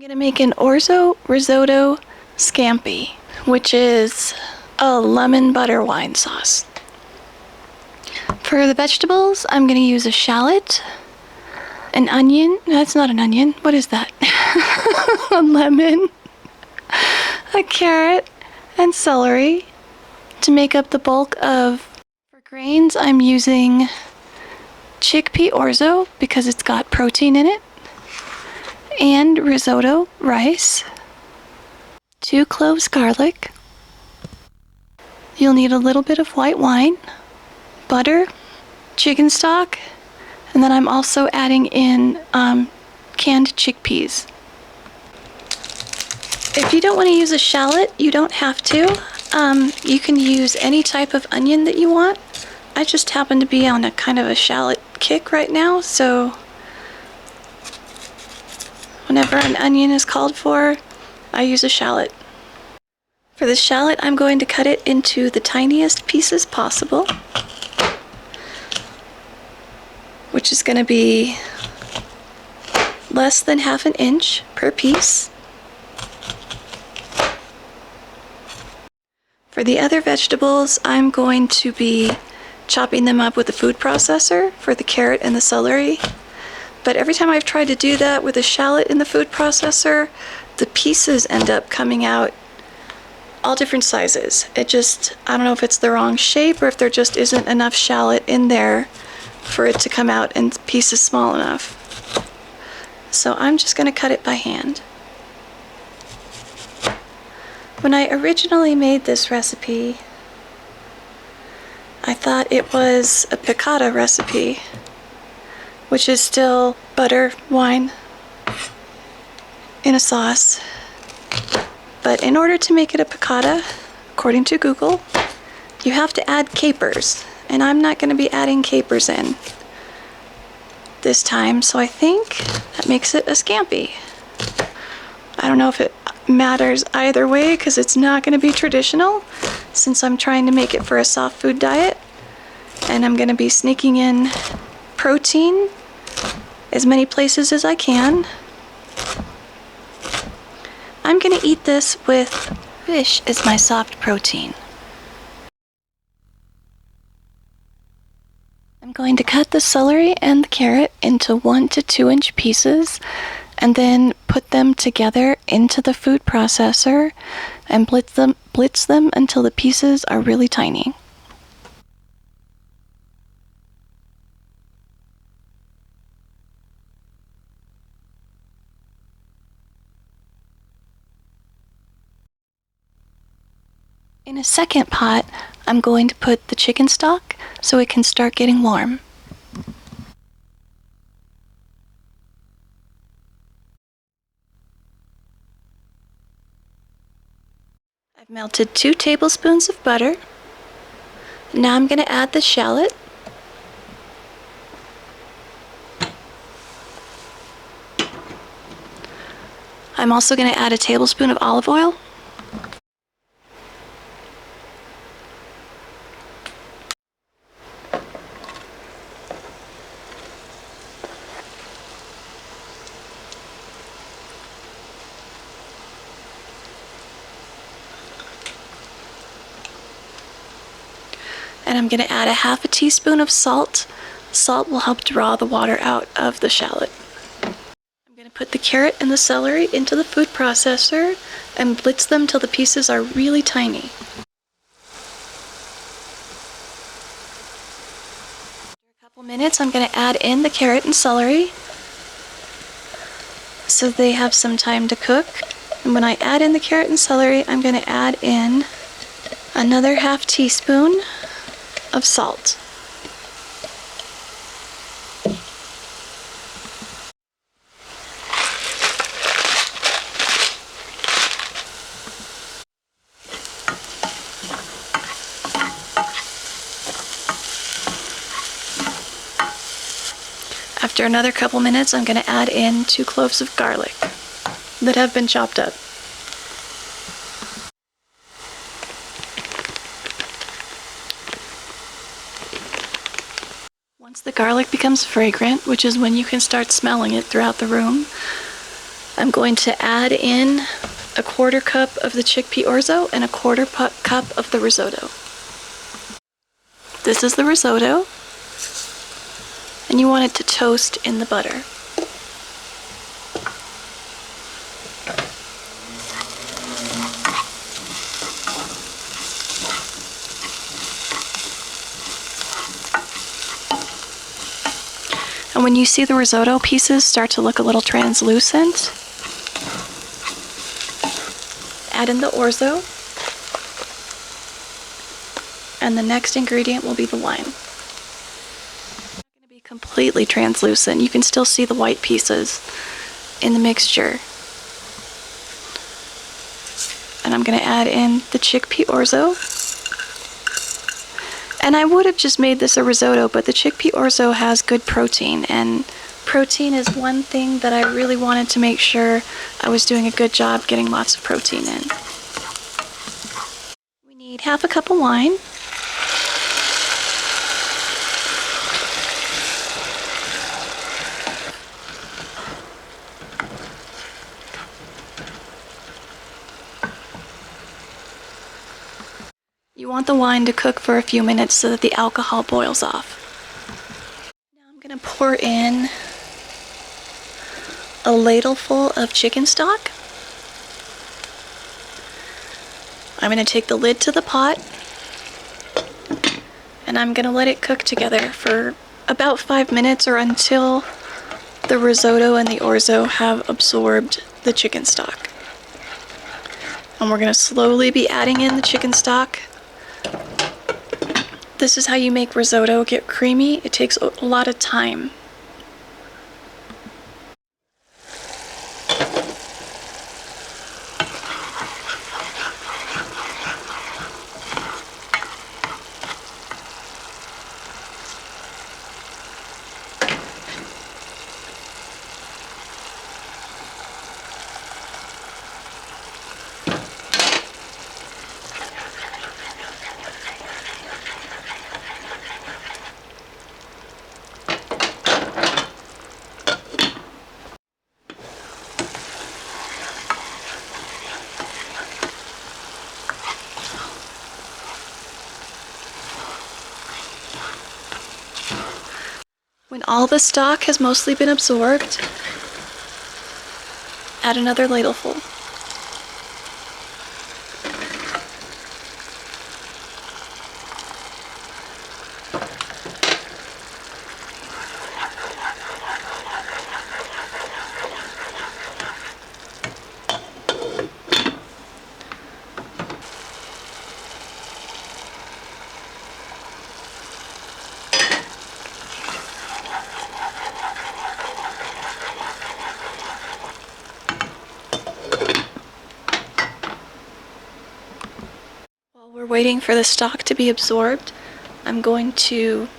gonna make an Orzo risotto scampi, which is a lemon butter wine sauce. For the vegetables, I'm gonna use a shallot, an onion. No, that's not an onion. What is that? A lemon, a carrot, and celery to make up the bulk of. For grains, I'm using chickpea orzo because it's got protein in it, and risotto rice, 2 cloves garlic. You'll need a little bit of white wine, butter, chicken stock, and then I'm also adding in canned chickpeas. If you don't want to use a shallot, you don't have to. You can use any type of onion that you want. I just happen to be on a kind of a shallot kick right now, so whenever an onion is called for, I use a shallot. For the shallot, I'm going to cut it into the tiniest pieces possible, which is going to be less than ½ an inch per piece. For the other vegetables, I'm going to be chopping them up with a food processor for the carrot and the celery. But every time I've tried to do that with a shallot in the food processor, the pieces end up coming out all different sizes. I don't know if it's the wrong shape or if there just isn't enough shallot in there for it to come out in pieces small enough. So I'm just going to cut it by hand. When I originally made this recipe, I thought it was a piccata recipe, which is still butter, wine, in a sauce. But in order to make it a piccata, according to Google, you have to add capers, and I'm not going to be adding capers in this time, so I think that makes it a scampi. I don't know if it matters either way because it's not going to be traditional since I'm trying to make it for a soft food diet, and I'm going to be sneaking in protein as many places as I can. I'm going to eat this with fish as my soft protein. I'm going to cut the celery and the carrot into 1 to 2 inch pieces and then put them together into the food processor and blitz them until the pieces are really tiny. In a second pot, I'm going to put the chicken stock so it can start getting warm. I've melted 2 tablespoons of butter. Now I'm going to add the shallot. I'm also going to add a tablespoon of olive oil. And I'm going to add a ½ teaspoon of salt. Salt will help draw the water out of the shallot. I'm going to put the carrot and the celery into the food processor and blitz them till the pieces are really tiny. After a couple minutes, I'm going to add in the carrot and celery so they have some time to cook. And when I add in the carrot and celery, I'm going to add in another ½ teaspoon of salt. After another couple minutes, I'm going to add in 2 cloves of garlic that have been chopped up. Once the garlic becomes fragrant, which is when you can start smelling it throughout the room, I'm going to add in a 1/4 cup of the chickpea orzo and a 1/4 cup of the risotto. This is the risotto, and you want it to toast in the butter. And when you see the risotto pieces start to look a little translucent, add in the orzo, and the next ingredient will be the wine. It's going to be completely translucent. You can still see the white pieces in the mixture. And I'm going to add in the chickpea orzo. And I would have just made this a risotto, but the chickpea orzo has good protein, and protein is one thing that I really wanted to make sure I was doing a good job getting lots of protein in. We need 1/2 cup of wine. You want the wine to cook for a few minutes so that the alcohol boils off. Now I'm going to pour in a ladleful of chicken stock. I'm going to take the lid to the pot, and I'm going to let it cook together for about 5 minutes, or until the risotto and the orzo have absorbed the chicken stock. And we're going to slowly be adding in the chicken stock. This is how you make risotto get creamy. It takes a lot of time. When all the stock has mostly been absorbed, add another ladleful. While we're waiting for the stock to be absorbed, I'm going to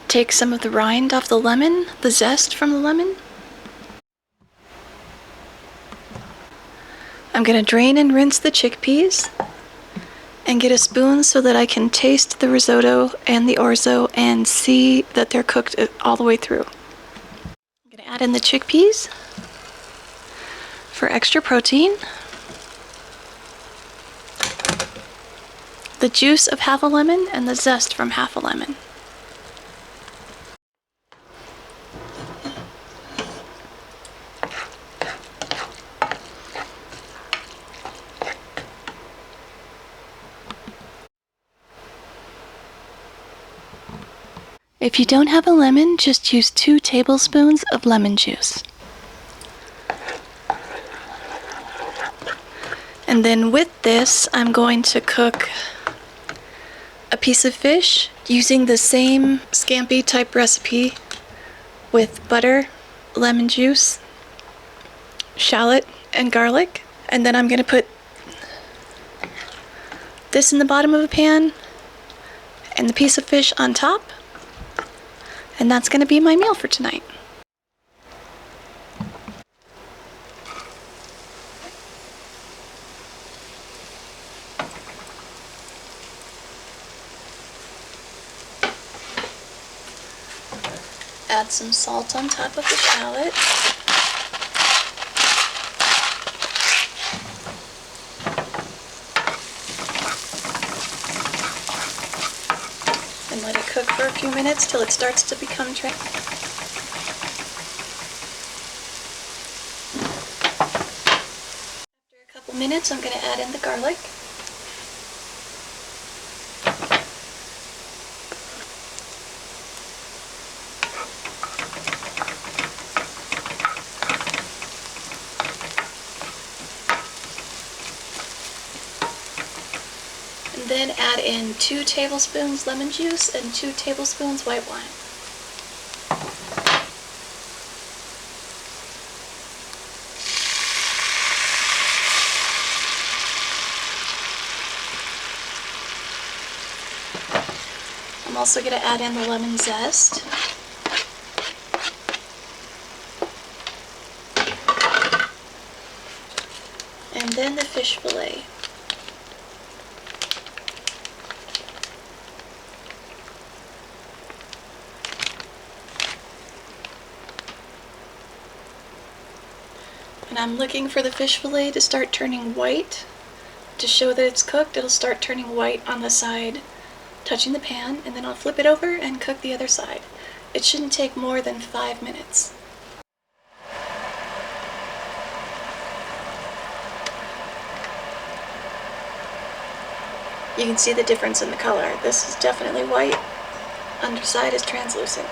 take some of the rind off the lemon, the zest from the lemon. I'm going to drain and rinse the chickpeas and get a spoon so that I can taste the risotto and the orzo and see that they're cooked all the way through. I'm going to add in the chickpeas for extra protein, the juice of 1/2 a lemon and the zest from 1/2 a lemon. If you don't have a lemon, just use 2 tablespoons of lemon juice. And then with this, I'm going to cook a piece of fish using the same scampi type recipe with butter, lemon juice, shallot, and garlic. And then I'm going to put this in the bottom of a pan and the piece of fish on top. And that's going to be my meal for tonight. Add some salt on top of the shallot. for a few minutes till it starts to become After a couple minutes, I'm going to add in the garlic. And then add in 2 tablespoons lemon juice and 2 tablespoons white wine. I'm also going to add in the lemon zest. And then the fish fillet. And I'm looking for the fish fillet to start turning white. To show that it's cooked, it'll start turning white on the side, touching the pan, and then I'll flip it over and cook the other side. It shouldn't take more than 5 minutes. You can see the difference in the color. This is definitely white, underside is translucent.